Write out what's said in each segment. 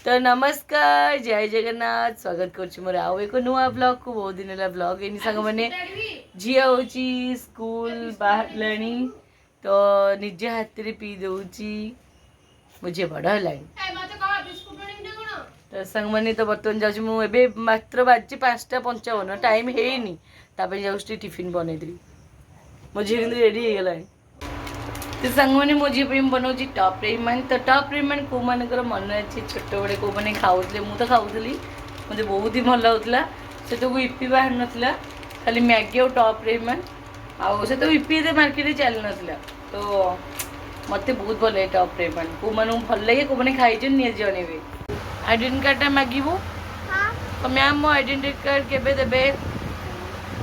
तो नमस्कार जय जगन्नाथ स्वागत कर मोर आउ एक नुआ ब्लॉग को बहुत दिन है ब्लॉग एनी सांग मैंने झील हो स्कूल बाहर तो निजे हाथ में पी दूची मुझे बड़ है तो सांग मैंने तो बर्तमान जाऊँ मुझे मात्र बाजी 5:55 टाइम है जाऊँ टिफिन बनईदी मो झी कि रेडी हो गला तो सांग मैंने मो झी बनाऊँ टॉप रेमन तो टॉप रेमन को मानकर मन अच्छे छोट बड़े को मैंने खाऊले मुझे खाऊली मुझे बहुत ही भल लगुला से तो इपी बाहर नाला खाली मैगी और टॉप रेमन आउ से तो इपी मार्केट चली नाला तो मत बहुत भल लगे टॉप रेमन को मैं भल लगे को मैंने खाई नहीं जनइबे आइडेंटिटी कार्डटा मागू तो मैम मो आइडेंटिटी कार्ड केबे देबे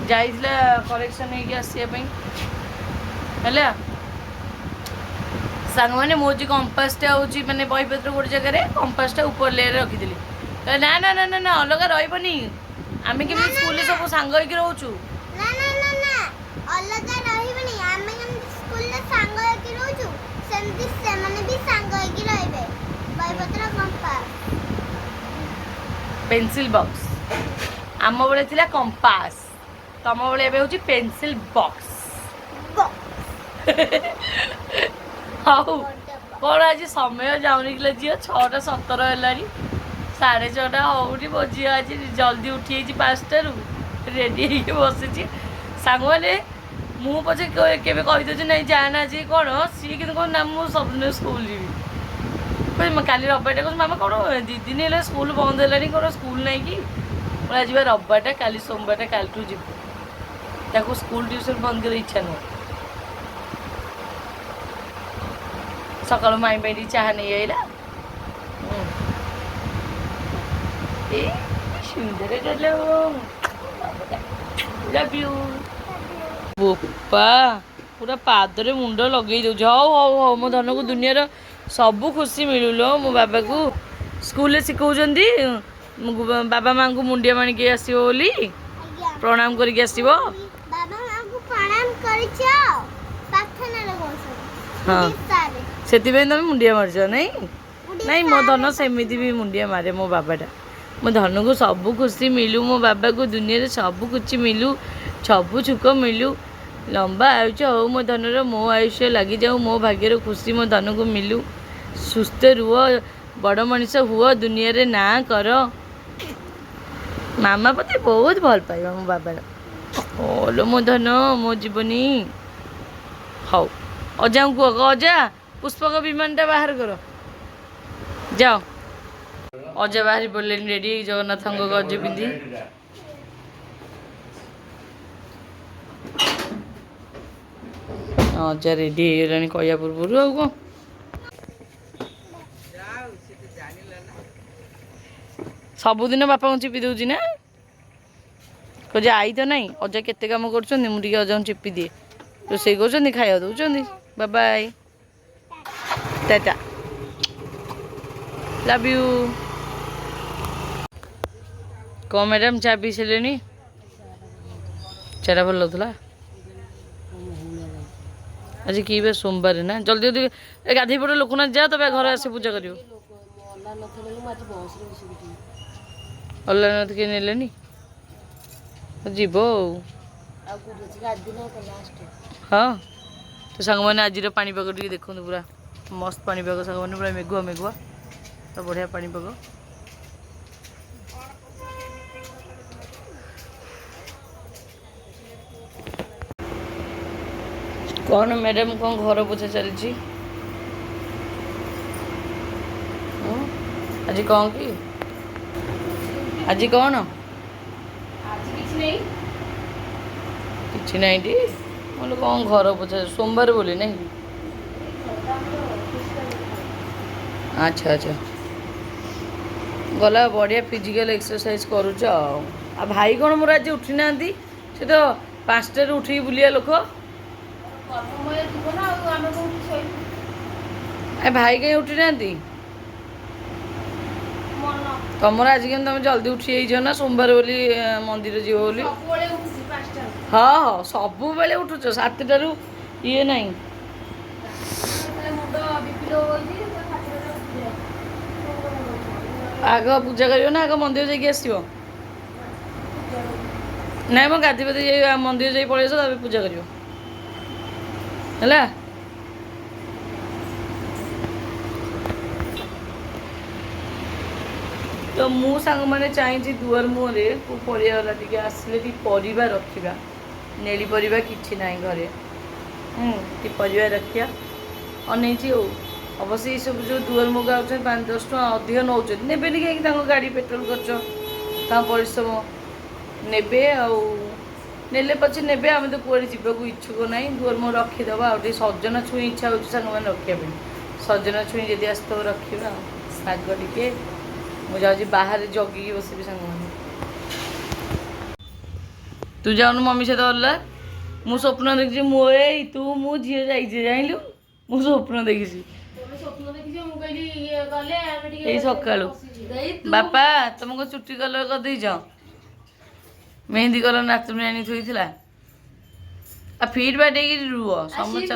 जाइला कलेक्शन होगी आसवाई है सांग मैंने मोर जो कंपासटा हूँ मैंने बहीपत्र गोटे जगह कंपासटा ऊपर लेयर रखीदी ना ना ना ना ना अलग रही आम के स्कूल सब सांग रोचु पेंसिल बॉक्स आम बेले थिला कंपास तम बेले एबे होची पेंसिल बॉक्स हाउ कौन आज समय जाऊनी कि झी 6:17 है 6:30 हौनी मो झी आज जल्दी उठी 5टारू रेडी बसी सांग मैंने मु पचे केवे कहीदे ना जाना आज कौन सी कि ना मुझे सब स्कूल जी काली रविवार कह मामा कौन 2 दिन है स्कूल बंद है कौन स्कूल ना कि आज रविवार काली सोमवार कालू जीव स्कूल ट्यूशन बंद कर इच्छा नुह सकाल माई पे चाह नहीं आईला बोपा पूरा पादरे मुंड लगे दौ हौ हौ हौ मो धन को दुनिया सबू खुशी मिलुलो मो बाबा को स्कूल शिखौंती बाबा माँ को मुंडिया माणिक आसो बोली प्रणाम करके आसो हाँ से तुम मुंडिया मारच नहीं नहीं मो धन सेमती भी मुंडिया मारे मो बाबाटा मो धन को सबू खुशी मिलू मो बाबा को दुनिया सबू कुछ मिलू सबू सुख मिलू लंबा आयुष्य हो मो धनर मो आयुष्य लगी जाऊ मो भाग्यर खुशी मो धन को मिलू सुस्थ रुह बड़ मनीष हुआ दुनिया रे ना कर मामा पते बहुत भल पाइबा मो बाबार ओलो मो धन मो जीवनी हौ अजा को कह अजा पुष्पक विमानटा बाहर कर जाओ अजा बाहरी पड़े रेडी जगन्नाथ गज पिंधि अजा रेडी हो कह पूर्व आ कौन सबुदिन बापा को चिपी दूची ना कहे आई तो नहीं अजा केते काम कर अजा चिपी दिए रोसे कर खाया दौरान बाय टाटा लव यू कौन मैडम चा पी सारे चारा भल लगुला आज कि बे सोमवार ना जल्दी जल्दी गाधे पड़े लोकनाथ जा तब घर आसे पूजा कर अल्लाहनाथ के नेले जीव हाँ तो सांग मैंने आज पाणीपाग टे देखो पूरा मस्त पाणीपाग सांग मैंने पूरा मेघुआ मेघुआ तो बढ़िया पाणीपाग कौन मैडम कौन घर पोछा चलती आज कौन कि आज कौन किसी नहीं टी बोले कौन घर पोछा सोमवार बोली नहीं अच्छा अच्छा गला बढ़िया फिजिकल एक्सरसाइज करुच आ भाई कौन मोर आज उठी ना से तो 5टार उठी बुलिया लोक भाई कहीं उठी ना तुम आज के तुम जल्दी उठी जाइए ना सोमवार बोली मंदिर जीव बोली हाँ हाँ सब बेले उठुच 7टारू ये नहीं ଆଗ ପୂଜା କରିବ ନା ଆଗ ମନ୍ଦିର ଯାଇକି ଆସିବ? ନାଇଁ ମ ଗାଧି ପାଧି ଯାଇ ମନ୍ଦିର ଯାଇ ପଳେଇ ଆସିବ ତାପରେ ପୂଜା କରିବ ହେଲା। ତ ମୁଁ ସାଙ୍ଗମାନେ ଚାହିଁଛି ଦୁଆର ମୁହଁରେ ପରିବାଲା ଟିକେ ଆସିଲେ ଟିକେ ପରିବା ରଖିବା। ନେଳି ପରିବା କିଛି ନାହିଁ ଘରେ। ଟିକେ ପରିବା ରଖିବା ଅନେଇଛି ଆଉ। ଅବଶ୍ୟ ଏଇସବୁ ଯେଉଁ ଦୁଆର ମୁଗ ଆଉଛନ୍ତି 5-10 ଟଙ୍କା ଅଧିକ ନେଉଛନ୍ତି, ନେବେନି କାହିଁକି? ତାଙ୍କ ଗାଡ଼ି ପେଟ୍ରୋଲ ଖର୍ଚ୍ଚ, ତାଙ୍କ ପରିଶ୍ରମ ନେବେ। ଆଉ ନେଲେ ପଛେ ନେବେ, ଆମେ ତ କୁଆଡ଼େ ଯିବାକୁ ଇଚ୍ଛୁକ ନାହିଁ। ଦୁଆର ମୁହଁ ରଖିଦେବା ଆଉ। ଟିକେ ସଜନା ଛୁଇଁ ଇଚ୍ଛା ହେଉଛି ସାଙ୍ଗମାନେ ରଖିବା ପାଇଁ। ସଜନା ଛୁଇଁ ଯଦି ଆସିଥିବ ରଖିବା ଆଉ। ଶାଗ ଟିକେ ମୁଁ ଯାଉଛି ବାହାରେ ଜଗିକି ବସିବି ସାଙ୍ଗମାନେ। ତୁ ଯାଉନୁ ମମି ସହିତ ଗଲା। ମୁଁ ସ୍ୱପ୍ନ ଦେଖିଛି ମୁଁ ତୁ ମୁଁ ଝିଅ ଯାଇଛି ଜାଣିଲୁ। ମୁଁ ସ୍ୱପ୍ନ ଦେଖିଛି ଏଇ ସକାଳୁ। ବାପା ତମ କଣ ଚୁଟି କଲର କରିଦେଇଛ? ମେହେନ୍ଦି କଲର ନାତୁଣୀ ଆଣି ଥୋଇଥିଲା। ଆଉ ଫିଟ୍ ବାଟ ହେଇକି ରୁହ ସମସ୍ତେ।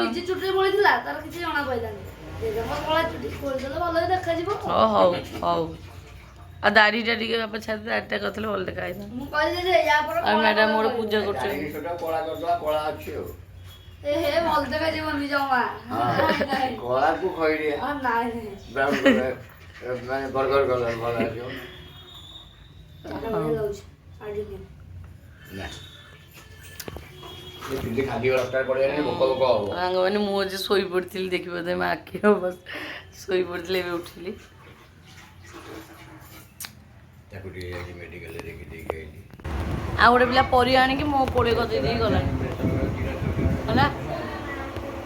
ହଉ ହଉ ହଉ। ଆଉ ଦାଢ଼ିଟା ଟିକେ ବାପା ଛାଡ଼ି ଦାଢ଼ିଟା କରିଥିଲେ ଭଲ ଦେଖା ହେଇଥାନ୍ତା। ଆଉ ମ୍ୟାଡ଼ାମ ଗୋଟେ ପୂଜା କରୁଛନ୍ତି। ସାଙ୍ଗମାନେ ମୁଁ ଆଜି ଶୋଇପଡ଼ିଥିଲି, ଦେଖିପାରୁଥିବେ ମୋ ଆଖିର ଅବସ୍ଥା। ଶୋଇପଡ଼ିଥିଲି, ଏବେ ଉଠିଲି। ଆଉ ଗୋଟେ ପିଲା ପରିବା ଆଣିକି ମୋ କୋଡ଼େ ଗଦେଇ ଦେଇ ଗଲାଣି ହେଲା।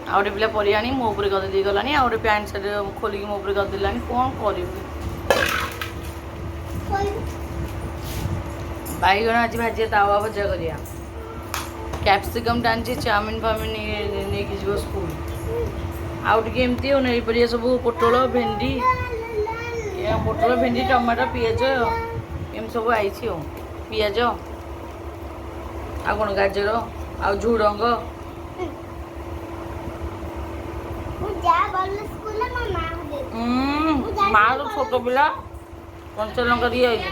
ଆଉ ଗୋଟେ ପିଲା ପରିବା ଆଣି ମୋ ଉପରେ ଗଦେଇ ଦେଇ ଗଲାଣି। ଆଉ ଗୋଟେ ପ୍ୟାଣ୍ଟ ସାର୍ଟ ଖୋଲିକି ମୋ ଉପରେ ଗଦେଇଲାଣି। କ'ଣ କରିବି? ବାଇଗଣ ଆଜି ଭାଜିବା, ତାୱା ଭଜା କରିବା। କ୍ୟାପ୍ସିକମ୍ ଟାଣିଛି, ଚାଉମିନ ଫାଉମିନ ନେଇକି ଯିବ ସ୍କୁଲ। ଆଉ ଟିକେ ଏମିତି ଆଉ ନେଇ ପରିବା ସବୁ ପୋଟଳ ଭେଣ୍ଡି ଟମାଟୋ ପିଆଜ ଏମିତି ସବୁ ଆଇଛି ଆଉ। ପିଆଜ ଆଉ କ'ଣ ଗାଜର ଆଉ ଝୁଡ଼ଙ୍ଗ। ମା ତ ଛୋଟ ପିଲା କଞ୍ଚା ଲଙ୍କା দিয়ে ଆଇଛି।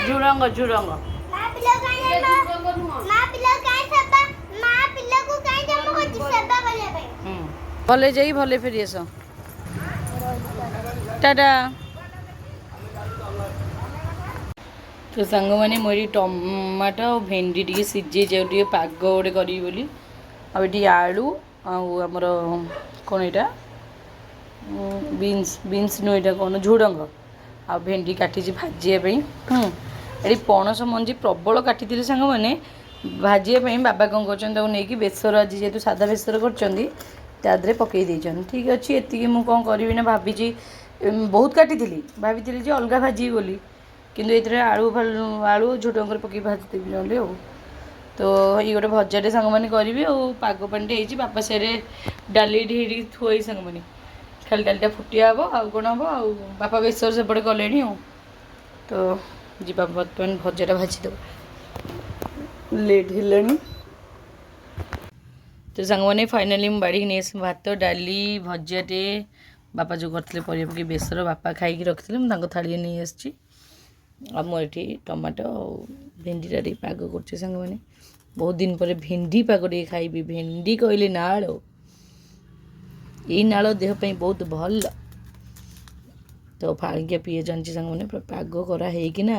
ଝୁଡ଼ଙ୍ଗ ଭଲେ ଯାଇ ଭଲେ ଫେରି ଆସ। ଟାଟା। ତ ସାଙ୍ଗମାନେ ମୁଁ ଏଠି ଟମାଟୋ ଆଉ ଭେଣ୍ଡି ଟିକେ ସିଝେଇଛି, ଆଉ ଟିକେ ପାଗ ଗୋଟେ କରିବି ବୋଲି। ଆଉ ଏଠି ଆଳୁ ଆଉ ଆମର କ'ଣ ଏଇଟା ବିନ୍ସ ନୁହେଁ, ଏଇଟା କ'ଣ ଝୁଡ଼ଙ୍ଗ ଆଉ ଭେଣ୍ଡି କାଟିଛି ଭାଜିବା ପାଇଁ। ଏଠି ପଣସ ମଞ୍ଜି ପ୍ରବଳ କାଟିଥିଲେ ସାଙ୍ଗମାନେ ଭାଜିବା ପାଇଁ। ବାବା କ'ଣ କରୁଛନ୍ତି, ତାକୁ ନେଇକି ବେସର, ଆଜି ଯେହେତୁ ସାଧା ବେସର କରୁଛନ୍ତି ତା ଦେହରେ ପକାଇ ଦେଇଛନ୍ତି। ଠିକ୍ ଅଛି, ଏତିକି ମୁଁ କ'ଣ କରିବି ନା ଭାବିଛି, ବହୁତ କାଟିଥିଲି, ଭାବିଥିଲି ଯେ ଅଲଗା ଭାଜିବି ବୋଲି, କିନ୍ତୁ ଏଥିରେ ଆଳୁ ଝୁଡ଼ଙ୍ଗରେ ପକାଇକି ଭାଜିଦେବି ନହେଲେ ଆଉ। ତ ଏଇ ଗୋଟେ ଭଜାଟେ ସାଙ୍ଗମାନେ କରିବି। ଆଉ ପାଗ ପାଣିଟେ ହେଇଛି। ବାପା ସିଆଡ଼େ ଡାଲି ଏଠି ଥୁଆଇ ସାଙ୍ଗମାନେ, ଖାଲି ଡାଲିଟା ଫୁଟିଆ ହେବ। ଆଉ କ'ଣ ହେବ? ଆଉ ବାପା ବେସର ସେପଟେ କଲେଣି ଆଉ। ତ ଯିବା ବର୍ତ୍ତମାନ ଭଜାଟା ଭାଜିଦେବା, ଲେଟ୍ ହେଲାଣି। ତ ସାଙ୍ଗମାନେ ଫାଇନାଲି ମୁଁ ବାଡ଼ିକି ନେଇ ଆସିବି ଭାତ, ଡାଲି, ଭଜାଟେ। ବାପା ଯେଉଁ କରିଥିଲେ ପରିବା ପକାଇ ବେସର, ବାପା ଖାଇକି ରଖିଥିଲେ, ମୁଁ ତାଙ୍କ ଥାଳିରେ ନେଇ ଆସିଛି। ଆଉ ମୁଁ ଏଠି ଟମାଟୋ ଆଉ ଭେଣ୍ଡିଟା ଟିକେ ପାଗ କରୁଛି ସାଙ୍ଗମାନେ। ବହୁତ ଦିନ ପରେ ଭେଣ୍ଡି ପାଗ ଟିକେ ଖାଇବି। ଭେଣ୍ଡି କହିଲେ ନାଳ, ଏଇ ନାଳ ଦେହ ପାଇଁ ବହୁତ ଭଲ। ତ ଫାଳିକିଆ ପିଆଜ ଆଣିଛି ସାଙ୍ଗମାନେ, ପୁରା ପାଗ କରା ହେଇକିନା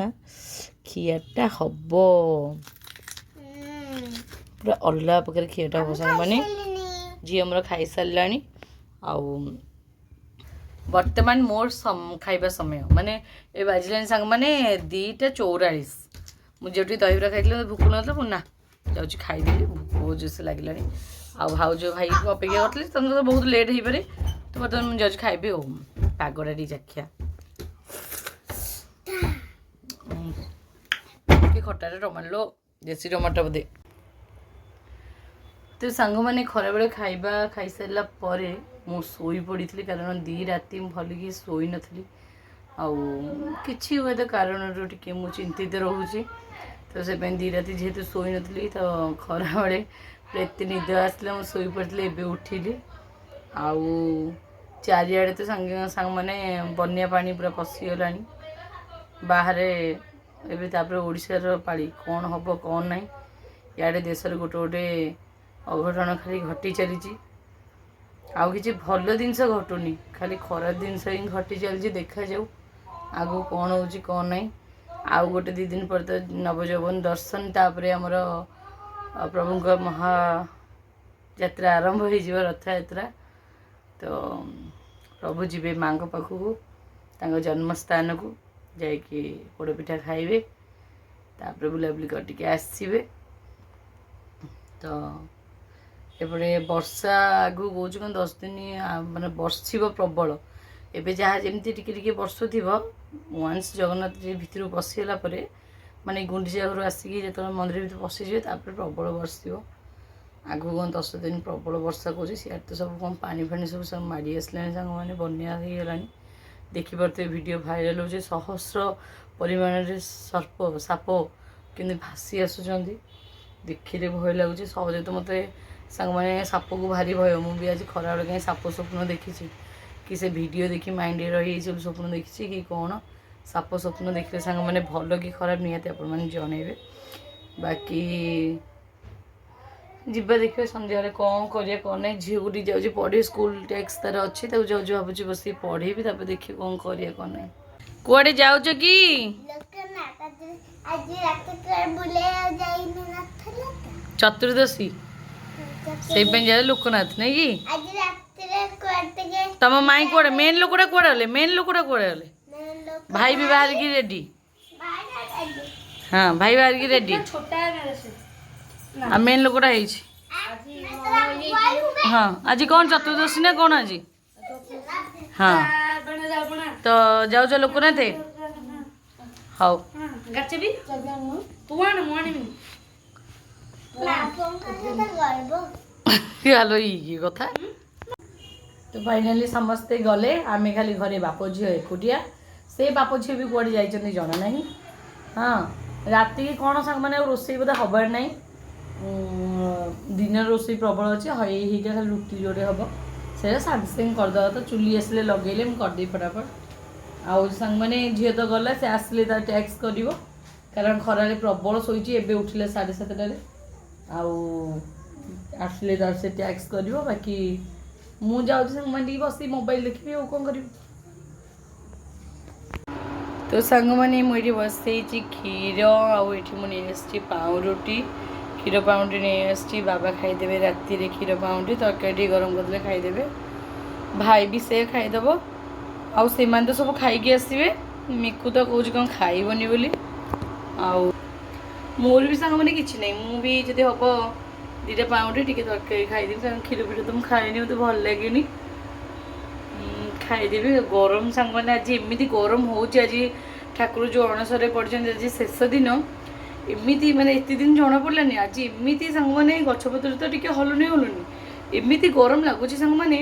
ଖିଆଟା ହେବ, ପୁରା ଅଲଗା ପ୍ରକାର ଖିଆଟା ହେବ ସାଙ୍ଗମାନେ। ଝିଅ ଆମର ଖାଇସାରିଲାଣି। ଆଉ ବର୍ତ୍ତମାନ ମୋର ଖାଇବା ସମୟ, ମାନେ ଏ ବାଜିଲାଣି ସାଙ୍ଗମାନେ 2:44। ମୁଁ ଯେଉଁଠି ଦହିବରା ଖାଇଥିଲି ଭୋକ ନଥିଲା, ମୁଁ ନା ଯାଉଛି ଖାଇଦେଲି, ଭୋକ ବହୁତ ଜୋରସେ ଲାଗିଲାଣି। ଆଉ ଭାଉଜ ଭାଇକୁ ଅପେକ୍ଷା କରିଥିଲି, ତାଙ୍କର ତ ବହୁତ ଲେଟ୍ ହେଇପାରେ। ତ ବର୍ତ୍ତମାନ ମୁଁ ଯାଉଛି ଖାଇବି ଆଉ। ପାଗଟା ଟିକେ ଚାଖିଆ କି ଖଟାରେ ଟମାଟୋ, ଦେଶୀ ଟମାଟୋ ବୋଧେ। ତ ସାଙ୍ଗମାନେ ଖରାବେଳେ ଖାଇବା ଖାଇସାରିଲା ପରେ ମୁଁ ଶୋଇପଡ଼ିଥିଲି, କାରଣ 2 ରାତି ମୁଁ ଭଲକି ଶୋଇନଥିଲି। ଆଉ କିଛି ହୁଏତ କାରଣରୁ ଟିକେ ମୁଁ ଚିନ୍ତିତ ରହୁଛି। ତ ସେଥିପାଇଁ 2 ରାତି ଯେହେତୁ ଶୋଇନଥିଲି, ତ ଖରାବେଳେ ଏତେ ନିଦ ଆସିଲା, ମୁଁ ଶୋଇପଡ଼ିଥିଲି। ଏବେ ଉଠିଲି। ଆଉ ଚାରିଆଡ଼େ ତ ସାଙ୍ଗମାନେ ବନ୍ୟା ପାଣି ପୁରା ପଶିଗଲାଣି ବାହାରେ। ଏବେ ତାପରେ ଓଡ଼ିଶାର ପାଳି କ'ଣ ହେବ କ'ଣ ନାହିଁ। ଇଆଡ଼େ ଦେଶରେ ଗୋଟେ ଗୋଟେ ଅଘଟଣ ଖାଲି ଘଟି ଚାଲିଛି। ଆଉ କିଛି ଭଲ ଜିନିଷ ଘଟୁନି, ଖାଲି ଖରାପ ଜିନିଷ ହିଁ ଘଟି ଚାଲିଛି। ଦେଖାଯାଉ ଆଗକୁ କ'ଣ ହେଉଛି କ'ଣ ନାହିଁ। ଆଉ ଗୋଟେ 2 ଦିନ ପରେ ତ ନବଯୌବନ ଦର୍ଶନ, ତାପରେ ଆମର ପ୍ରଭୁଙ୍କ ମହାଯାତ୍ରା ଆରମ୍ଭ ହେଇଯିବ, ରଥଯାତ୍ରା। ତ ପ୍ରଭୁ ଯିବେ ମାଙ୍କ ପାଖକୁ, ତାଙ୍କ ଜନ୍ମସ୍ଥାନକୁ ଯାଇକି ପୋଡ଼ପିଠା ଖାଇବେ, ତାପରେ ବୁଲାବୁଲି କରିକି ଆସିବେ। ତ ଏପଟେ ବର୍ଷା ଆଗକୁ କହୁଛି କ'ଣ 10 ଦିନ ମାନେ ବର୍ଷିବ ପ୍ରବଳ। ଏବେ ଯାହା ଯେମିତି ଟିକେ ଟିକେ ବର୍ଷୁଥିବ, ୱାନ୍ସ ଜଗନ୍ନାଥ ଭିତରକୁ ପଶିଗଲା ପରେ ମାନେ ଗୁଣ୍ଡିଚା ଘରୁ ଆସିକି ଯେତେବେଳେ ମନ୍ଦିର ଭିତରେ ପଶିଯିବେ ତାପରେ ପ୍ରବଳ ବର୍ଷିବ। ଆଗକୁ କ'ଣ 10 ଦିନ ପ୍ରବଳ ବର୍ଷା କରୁଛି। ସିଆଡ଼େ ତ ସବୁ କ'ଣ ପାଣି ସବୁ ମାଡ଼ି ଆସିଲାଣି ସାଙ୍ଗମାନେ, ବନ୍ୟା ହେଇଗଲାଣି। ଦେଖିପାରୁଥିବେ ଭିଡ଼ିଓ ଭାଇରାଲ୍ ହେଉଛି, ସହସ୍ର ପରିମାଣରେ ସାପ କିନ୍ତୁ ଭାସି ଆସୁଛନ୍ତି। ଦେଖିଲେ ଭୟ ଲାଗୁଛି। ସହଜେ ତ ମୋତେ ସାଙ୍ଗମାନେ ସାପକୁ ଭାରି ଭୟ। ମୁଁ ବି ଆଜି ଖରାବେଳେ କାହିଁ ସାପ ସ୍ୱପ୍ନ ଦେଖିଛି, କି ସେ ଭିଡ଼ିଓ ଦେଖି ମାଇଣ୍ଡରେ ରହିଯାଇଛି ବୋଲି ସ୍ୱପ୍ନ ଦେଖିଛି କି କ'ଣ। ସାପ ସ୍ୱପ୍ନ ଦେଖିଲେ ସାଙ୍ଗମାନେ ଭଲ କି ଖରାପ ନିହାତି ଆପଣମାନେ ଜଣେଇବେ। ବାକି ଯିବା ଦେଖିବା ସନ୍ଧ୍ୟାବେଳେ କ'ଣ କରିବା କ'ଣ ନାହିଁ। ଝିଅକୁ ଟିକେ ଯାଉଛି ପଢ଼ିବି, ସ୍କୁଲ ଟେକ୍ସ ତାର ଅଛି, ତାକୁ ଯାଉଛି ଭାବୁଛି ବସିକି ପଢ଼େଇବି, ତାପରେ ଦେଖିବି କ'ଣ କରିବା କ'ଣ ନାହିଁ। କୁଆଡ଼େ ଯାଉଛ କି? ଚତୁର୍ଦ୍ଦଶୀ ସେଇପାଇଁ ଯାଉ ଲୋକନାଥ ନାଇଁ କି? ତମ ମାଇଁ କୁଆଡ଼େ? ମେନ୍ ଲୋକଟା କୁଆଡ଼େ ଗଲେ? ଭାଇ ବି ବାହାରିକି ରେଡ଼ି? ହଁ ଭାଇ ବାହାରିକି ରେଡ଼ି। ଆଉ ମେନ୍ ଲୋକଟା ହେଇଛି। ହଁ ଆଜି କ'ଣ ଚତୁର୍ଦ୍ଦଶୀ ନା କ'ଣ ଆଜି? ହଁ ତ ଯାଉଛ ଲୋକନାଥ? ହଉ ହ୍ୟାଲୋ ଇଏ କଥା। ତ ଫାଇନାଲି ସମସ୍ତେ ଗଲେ, ଆମେ ଖାଲି ଘରେ ବାପ ଝିଅ ଏକୁଟିଆ। ସେ ବାପ ଝିଅ ବି କୁଆଡ଼େ ଯାଇଛନ୍ତି ଜଣା ନାହିଁ। ହଁ ରାତିକି କ'ଣ ସାଙ୍ଗମାନେ ଆଉ ରୋଷେଇ ବୋଧେ ହବାର ନାହିଁ। ଦିନର ରୋଷେଇ ପ୍ରବଳ ଅଛି। ହେଇଟା ଖାଲି ରୁଟି ଯୋଡ଼େ ହେବ, ସେଇଟା ସାଙ୍ଗେ ସାଙ୍ଗେ କରିଦେବା। ତ ଚୁଲି ଆସିଲେ ଲଗେଇଲେ ମୁଁ କରିଦେବି ଫଟାଫଟ। ଆଉ ସାଙ୍ଗମାନେ ଝିଅ ତ ଗଲା, ସେ ଆସିଲେ ତା ଟ୍ୟାକ୍ସ କରିବ, କାରଣ ଖରାରେ ପ୍ରବଳ ଶୋଇଛି। ଏବେ ଉଠିଲେ 7:30ଟାରେ, ଆଉ ଆସିଲେ ତାର ସେ ଟ୍ୟାକ୍ସ କରିବ। ବାକି ମୁଁ ଯାଉଛି ସାଙ୍ଗମାନେ ଟିକେ ବସି ମୋବାଇଲ ଦେଖିବି, ଆଉ କ'ଣ କରିବି। ତ ସାଙ୍ଗମାନେ ମୁଁ ଏଠି ବସେଇଛି କ୍ଷୀର, ଆଉ ଏଠି ମୁଁ ନେଇ ଆସିଛି ପାଉଁରୁଟି। କ୍ଷୀର ପାଉଁରୁଟି ନେଇ ଆସିଛି, ବାବା ଖାଇଦେବେ ରାତିରେ କ୍ଷୀର ପାଉଁରୁଟି, ତରକାରୀ ଟିକେ ଗରମ କରିଦେଲେ ଖାଇଦେବେ। ଭାଇ ବି ସେ ଖାଇଦେବ। ଆଉ ସେମାନେ ତ ସବୁ ଖାଇକି ଆସିବେ। ମିକୁ ତ କହୁଛି କ'ଣ ଖାଇବନି ବୋଲି। ଆଉ ମୋର ବି ସାଙ୍ଗମାନେ କିଛି ନାହିଁ, ମୁଁ ବି ଯଦି ହେବ 2ଟା ପାଉଁରୁଟି ଟିକେ ତରକାରୀ ଖାଇଦେବି। କାରଣ କ୍ଷୀର ପିଠା ତ ମୁଁ ଖାଇନି, ମୋତେ ଭଲ ଲାଗେନି। ଖାଇଦେବି। ଗରମ ସାଙ୍ଗମାନେ ଆଜି ଏମିତି ଗରମ ହେଉଛି। ଆଜି ଠାକୁର ଯେଉଁ ଅଣସରରେ ପଡ଼ିଛନ୍ତି, ଆଜି ଶେଷ ଦିନ। ଏମିତି ମାନେ ଏତେ ଦିନ ଜଣାପଡ଼ିଲାନି, ଆଜି ଏମିତି ସାଙ୍ଗମାନେ ଗଛପତ୍ର ତ ଟିକେ ହଲୁନି ଏମିତି ଗରମ ଲାଗୁଛି ସାଙ୍ଗମାନେ।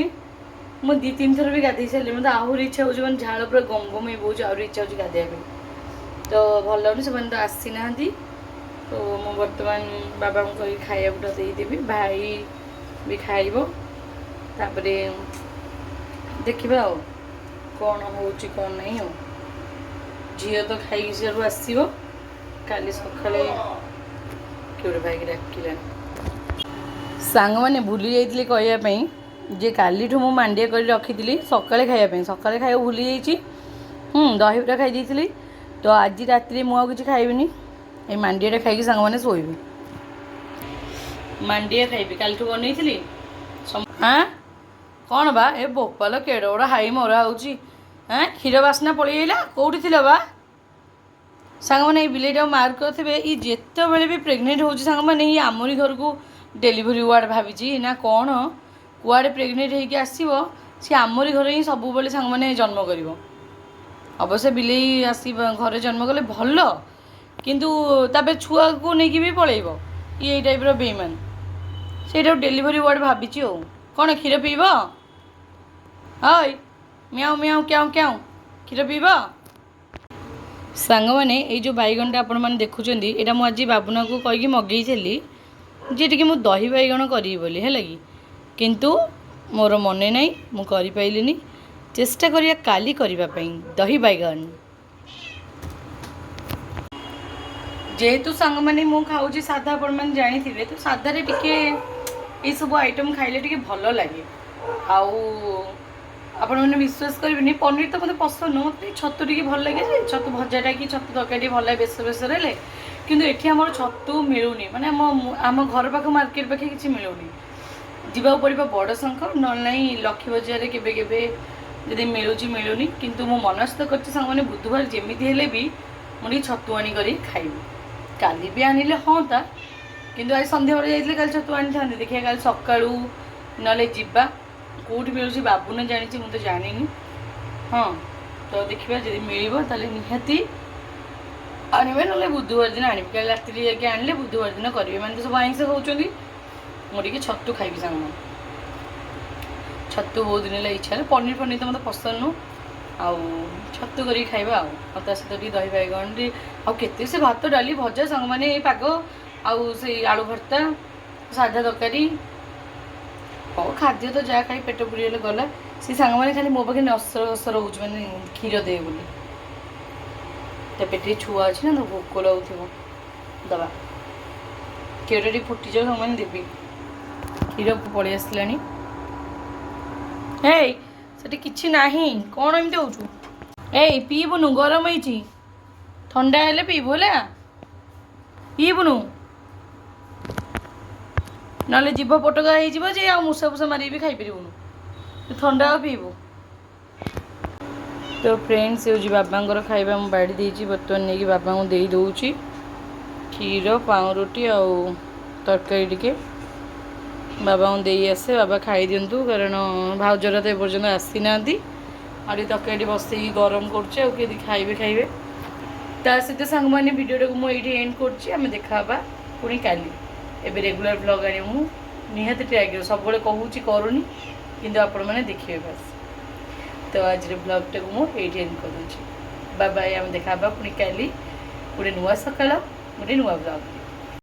ମୁଁ 2-3 ଥର ବି ଗାଧେଇ ସାରିଲିଣି। ମୋତେ ଆହୁରି ଇଚ୍ଛା ହେଉଛି, ମାନେ ଝାଳ ପୁରା ଗମ ଗମ ହେଇ ବହୁଛି, ଆହୁରି ଇଚ୍ଛା ହେଉଛି ଗାଧେଇବା ପାଇଁ। ତ ଭଲ ଲାଗୁନି, ସେମାନେ ତ ଆସିନାହାନ୍ତି। ତ ମୁଁ ବର୍ତ୍ତମାନ ବାବାଙ୍କୁ କହିକି ଖାଇବାଟା ଦେଇଦେବି, ଭାଇ ବି ଖାଇବ। ତାପରେ ଦେଖିବା ଆଉ କ'ଣ ହେଉଛି କ'ଣ ନାହିଁ। ଆଉ ଝିଅ ତ ଖାଇକି ସିଆଡ଼ୁ ଆସିବ। କାଲି ସକାଳେ କିଏ ଗୋଟେ ଭାଇକି ଡାକିଲାଣି। ସାଙ୍ଗମାନେ ଭୁଲି ଯାଇଥିଲି କହିବା ପାଇଁ ଯେ କାଲିଠୁ ମୁଁ ମାଣ୍ଡିଆ କରି ରଖିଥିଲି ସକାଳେ ଖାଇବା ପାଇଁ। ସକାଳେ ଖାଇବାକୁ ଭୁଲି ଯାଇଛି। ଦହିବରା ଖାଇ ଦେଇଥିଲି। ତ ଆଜି ରାତିରେ ମୁଁ ଆଉ କିଛି ଖାଇବିନି, ଏଇ ମାଣ୍ଡିଆଟା ଖାଇକି ସାଙ୍ଗମାନେ ଶୋଇବି। ମାଣ୍ଡିଆ ଖାଇବି, କାଲିଠୁ ବନେଇଥିଲି। କ'ଣ ବା ଏ ବୋପାଲ କେଡ଼େ ବଡ଼ ହାଇ ମରା ହେଉଛି। କ୍ଷୀର ବାସ୍ନା ପଳେଇଲା। କେଉଁଠି ଥିଲ ବା? ସାଙ୍ଗମାନେ ଏଇ ବିଲେଇଟାକୁ ମାର୍କ କରିଥିବେ, ଇ ଯେତେବେଳେ ବି ପ୍ରେଗନେଣ୍ଟ ହେଉଛି ସାଙ୍ଗମାନେ, ଇ ଆମରି ଘରକୁ ଡେଲିଭରି ୱାର୍ଡ଼ ଭାବିଛି ନା କ'ଣ, କୁଆଡ଼େ ପ୍ରେଗନେଣ୍ଟ ହେଇକି ଆସିବ, ସେ ଆମରି ଘରେ ହିଁ ସବୁବେଳେ ସାଙ୍ଗମାନେ ଜନ୍ମ କରିବ। ଅବଶ୍ୟ ବିଲେଇ ଆସି ଘରେ ଜନ୍ମ କଲେ ଭଲ, କିନ୍ତୁ ତାପରେ ଛୁଆକୁ ନେଇକି ବି ପଳେଇବ। ଏଇ ଟାଇପ୍ର ବେଇମାନ। ସେଇଟାକୁ ଡେଲିଭରି ୱାର୍ଡ଼ ଭାବିଛି। ଆଉ କ'ଣ କ୍ଷୀର ପିଇବ? ହଇ ମିଆଉ ମିଆଉ କ୍ୟାଉଁ କ୍ୟାଉଁ, କ୍ଷୀର ପିଇବ? ସାଙ୍ଗମାନେ ଏଇ ଯେଉଁ ବାଇଗଣଟା ଆପଣମାନେ ଦେଖୁଛନ୍ତି, ଏଇଟା ମୁଁ ଆଜି ବାବୁନାକୁ କହିକି ମଗେଇଥିଲି ଯେ ଟିକେ ମୁଁ ଦହି ବାଇଗଣ କରିବି ବୋଲି, ହେଲା କି। କିନ୍ତୁ मोर मने नहीं मु करि पाइलिनी चेष्टा करिया काली करबा पई दही बैगन जेहेतु सांग माने मु खाऊची सादा आपण मन जानी थिबे तो सादा रे टिके ए सब आइटम खाइले टिके भलो लागे आउ आपण माने विश्वास करबिनी पनीर तो मते पसंद न छतु टिके भल लागे जे छतु भजाटा कि छतु तरकारी भल लागे बेस बेस रेले किंतु एठी हमर छतु मिलुनी माने हम घर पाख मार्केट पाखे किछि मिलुनी जीवा पड़ो बड़ शंख न लक्ष्मी बजार केबे केबे जदि मिलूची मिलूनी किंतु मो मनस्थ करछि सांग माने बुधवार जेमिति हेले भी मुझे छतु आनी करी खाइबी काली भी आनिले हाँ ता किंतु आज संध्या बेले जाइले काली छतु आनी थांदे देखिए काली सकाळू नले जिबा कोठी मिलूची बाबू ने जानिछि मु तो जानिनी हाँ तो देखिबा जदि मिलिबो ताले निहाती आनिबे नले बुधवार दिन आनिबे काली रात्रि जाके आनले बुधवार दिन करिवे माने तो सब आइंस खाउचंदी मोटी छतु खाइबी सांग छतु बहुत दिन है इच्छा पनीर पनीर तो मतलब पसंद नु आउ छतु करी खाइबा आउ सहित दही बैगन आते से भात डाली भजा सांग मैंने पाग आउ से आलू भर्ता साधा तरकारी हाँ खाद्य तो जहाँ खाई पेट पुरी गला सी सांग मैंने खाली मो पाखे नसर हसर हो क्षीर दे बोली तो पेटे छुआ अच्छी ना तो भोक लगुव दबा क्षीर टी फुटी जाओ सांग मैंने देवी क्षीर पलि आसलानी हे सेठी किछि नाही कौन एमती होचु ए पीबुनु गरम होइछि ठंडा हेले पीबु होला पीबुनु नले जीभ पटका हो जे आ मुसा फुसा मारी भी खाई परिबुनु ठंडा पीबु तो फ्रेंड्स ये बाबा खाइबा मु बाड़ी देइछि बर्तमान नहीं बाबा को दे दउछि क्षीर पाउरुटी आ तरकारी टिके बाबा को दे आसे बाबा खाई दिंतु कारण भाउजर तो एपर्तन आसी ना आड़ी तरकारी बसई गरम कर खाइबे खाइबे ता सहित सांग मैंने भिडियो को मुझे एंड कर देखा पुणी काली एबे रेगुलर ब्लॉग आनी मु निहाती ट्राए कर सब कहूँ करूनी किंतु आपण मैंने देखिए बस तो आज ब्लॉग टाक मुझे एंड कर बाय बाय आम देखा पुणी काली गोटे नुआ सकाळ गोटे नुआ ब्लॉग।